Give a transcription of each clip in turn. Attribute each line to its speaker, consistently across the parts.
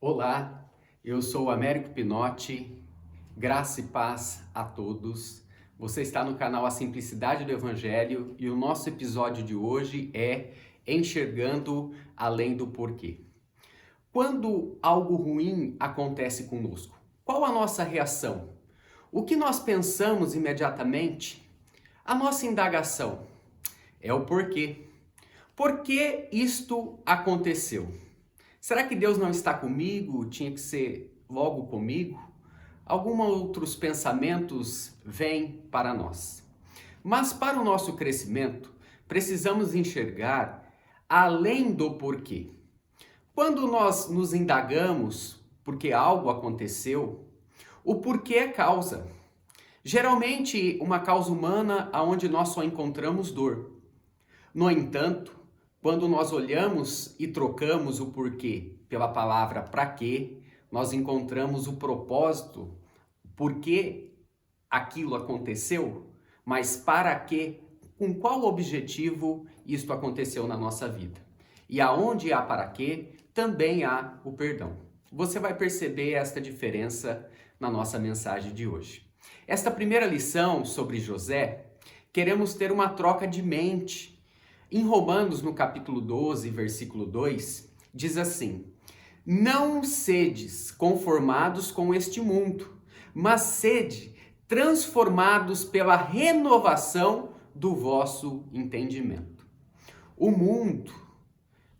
Speaker 1: Olá, eu sou o Américo Pinotti, graça e paz a todos. Você está no canal A Simplicidade do Evangelho e o nosso episódio de hoje é Enxergando Além do Porquê. Quando algo ruim acontece conosco, qual a nossa reação? O que nós pensamos imediatamente? A nossa indagação é o porquê. Por que isto aconteceu? Será que Deus não está comigo? Tinha que ser logo comigo? Alguns outros pensamentos vêm para nós. Mas para o nosso crescimento, precisamos enxergar além do porquê. Quando nós nos indagamos porque algo aconteceu, o porquê é causa. Geralmente, uma causa humana onde nós só encontramos dor. No entanto, quando nós olhamos e trocamos o porquê pela palavra para quê, nós encontramos o propósito, por que aquilo aconteceu, mas para quê, com qual objetivo isto aconteceu na nossa vida. E aonde há para quê, também há o perdão. Você vai perceber esta diferença na nossa mensagem de hoje. Esta primeira lição sobre José, queremos ter uma troca de mente. Em Romanos, no capítulo 12, versículo 2, diz assim: Não sedes conformados com este mundo, mas sede transformados pela renovação do vosso entendimento. O mundo,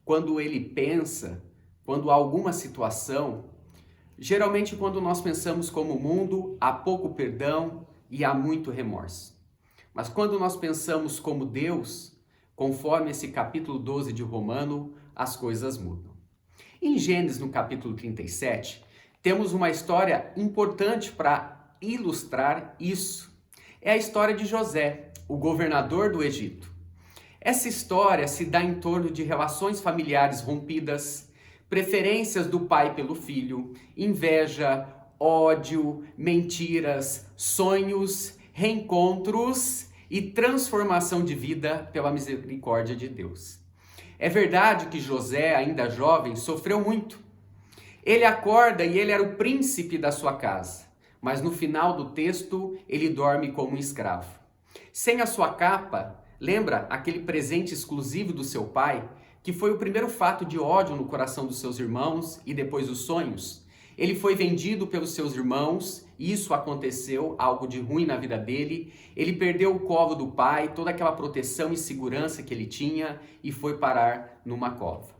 Speaker 1: quando ele pensa, quando há alguma situação, geralmente quando nós pensamos como o mundo, há pouco perdão e há muito remorso. Mas quando nós pensamos como Deus, conforme esse capítulo 12 de Romano, as coisas mudam. Em Gênesis, no capítulo 37, temos uma história importante para ilustrar isso. É a história de José, o governador do Egito. Essa história se dá em torno de relações familiares rompidas, preferências do pai pelo filho, inveja, ódio, mentiras, sonhos, reencontros e transformação de vida pela misericórdia de Deus. É verdade que José, ainda jovem, sofreu muito. Ele acorda e ele era o príncipe da sua casa, mas no final do texto ele dorme como um escravo. Sem a sua capa, lembra aquele presente exclusivo do seu pai, que foi o primeiro fato de ódio no coração dos seus irmãos e depois os sonhos? Ele foi vendido pelos seus irmãos, isso aconteceu, algo de ruim na vida dele. Ele perdeu o colo do pai, toda aquela proteção e segurança que ele tinha e foi parar numa cova.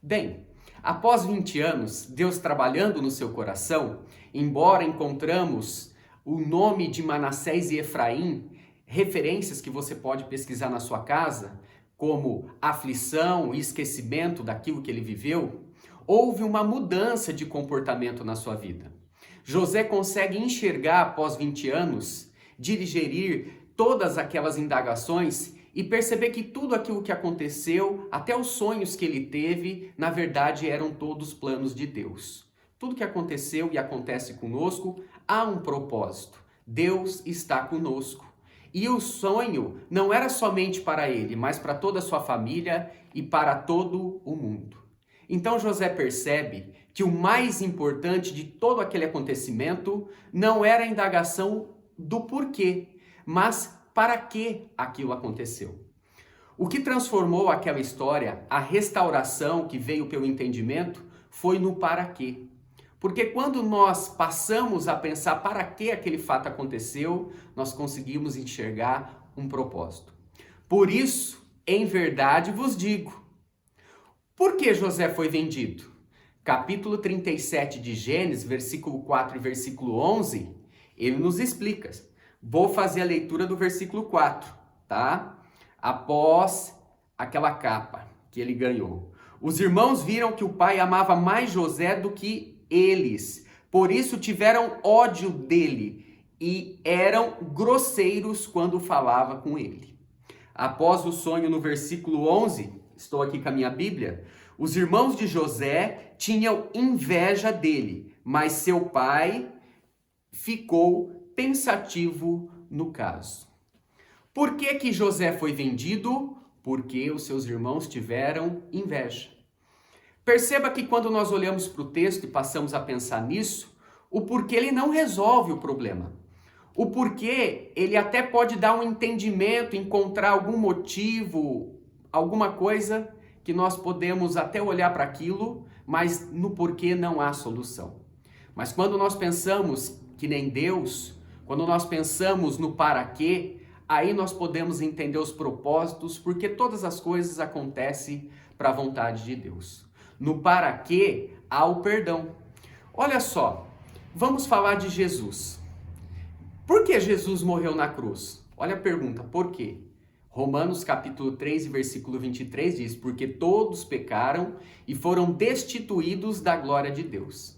Speaker 1: Bem, após 20 anos, Deus trabalhando no seu coração, embora encontramos o nome de Manassés e Efraim, referências que você pode pesquisar na sua casa, como aflição e esquecimento daquilo que ele viveu, houve uma mudança de comportamento na sua vida. José consegue enxergar após 20 anos, digerir todas aquelas indagações e perceber que tudo aquilo que aconteceu, até os sonhos que ele teve, na verdade eram todos planos de Deus. Tudo que aconteceu e acontece conosco, há um propósito. Deus está conosco. E o sonho não era somente para ele, mas para toda a sua família e para todo o mundo. Então José percebe que o mais importante de todo aquele acontecimento não era a indagação do porquê, mas para que aquilo aconteceu. O que transformou aquela história, a restauração que veio pelo entendimento, foi no para quê. Porque quando nós passamos a pensar para que aquele fato aconteceu, nós conseguimos enxergar um propósito. Por isso, em verdade vos digo, por que José foi vendido? Capítulo 37 de Gênesis, versículo 4 e versículo 11, ele nos explica. Vou fazer a leitura do versículo 4, tá? Após aquela capa que ele ganhou. Os irmãos viram que o pai amava mais José do que eles, por isso tiveram ódio dele e eram grosseiros quando falava com ele. Após o sonho no versículo 11, estou aqui com a minha Bíblia, os irmãos de José tinham inveja dele, mas seu pai ficou pensativo no caso. Por que José foi vendido? Porque os seus irmãos tiveram inveja. Perceba que quando nós olhamos para o texto e passamos a pensar nisso, o porquê ele não resolve o problema. O porquê ele até pode dar um entendimento, encontrar algum motivo, alguma coisa que nós podemos até olhar para aquilo, mas no porquê não há solução. Mas quando nós pensamos que nem Deus, quando nós pensamos no para quê, aí nós podemos entender os propósitos, porque todas as coisas acontecem para a vontade de Deus. No para quê há o perdão. Olha só, vamos falar de Jesus. Por que Jesus morreu na cruz? Olha a pergunta, por quê? Romanos capítulo 3, versículo 23 diz: porque todos pecaram e foram destituídos da glória de Deus.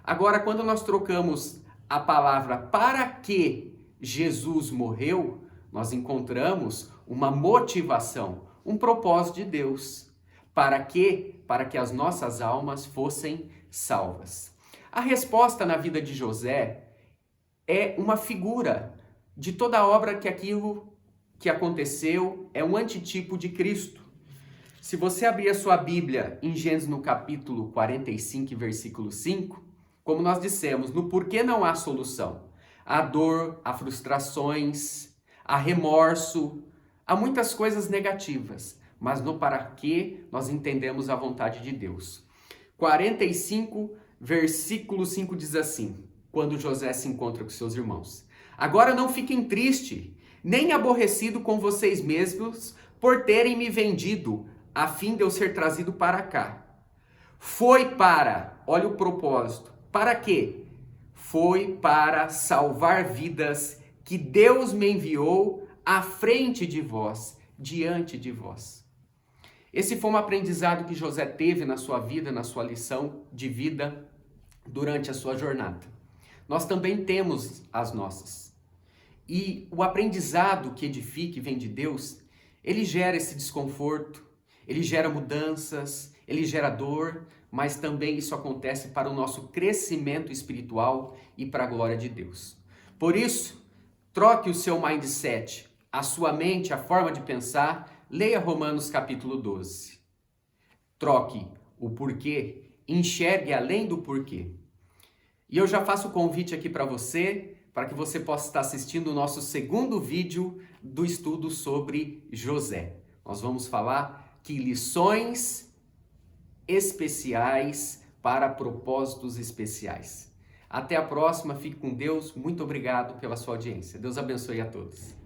Speaker 1: Agora, quando nós trocamos a palavra para que Jesus morreu, nós encontramos uma motivação, um propósito de Deus. Para quê? Para que as nossas almas fossem salvas. A resposta na vida de José é uma figura de toda a obra que aquilo que aconteceu é um antitipo de Cristo. Se você abrir a sua Bíblia em Gênesis no capítulo 45, versículo 5, como nós dissemos, no porquê não há solução. Há dor, há frustrações, há remorso, há muitas coisas negativas, mas no para quê nós entendemos a vontade de Deus. 45, versículo 5 diz assim: quando José se encontra com seus irmãos: agora não fiquem tristes, nem aborrecidos com vocês mesmos por terem me vendido, a fim de eu ser trazido para cá. Foi para, olha o propósito, para quê? Foi para salvar vidas que Deus me enviou à frente de vós, diante de vós. Esse foi um aprendizado que José teve na sua vida, na sua lição de vida durante a sua jornada. Nós também temos as nossas. E o aprendizado que edifica e vem de Deus, ele gera esse desconforto, ele gera mudanças, ele gera dor, mas também isso acontece para o nosso crescimento espiritual e para a glória de Deus. Por isso, troque o seu mindset, a sua mente, a forma de pensar, leia Romanos capítulo 12. Troque o porquê, enxergue além do porquê. E eu já faço o convite aqui para você, para que você possa estar assistindo o nosso segundo vídeo do estudo sobre José. Nós vamos falar que lições especiais para propósitos especiais. Até a próxima, fique com Deus, muito obrigado pela sua audiência. Deus abençoe a todos.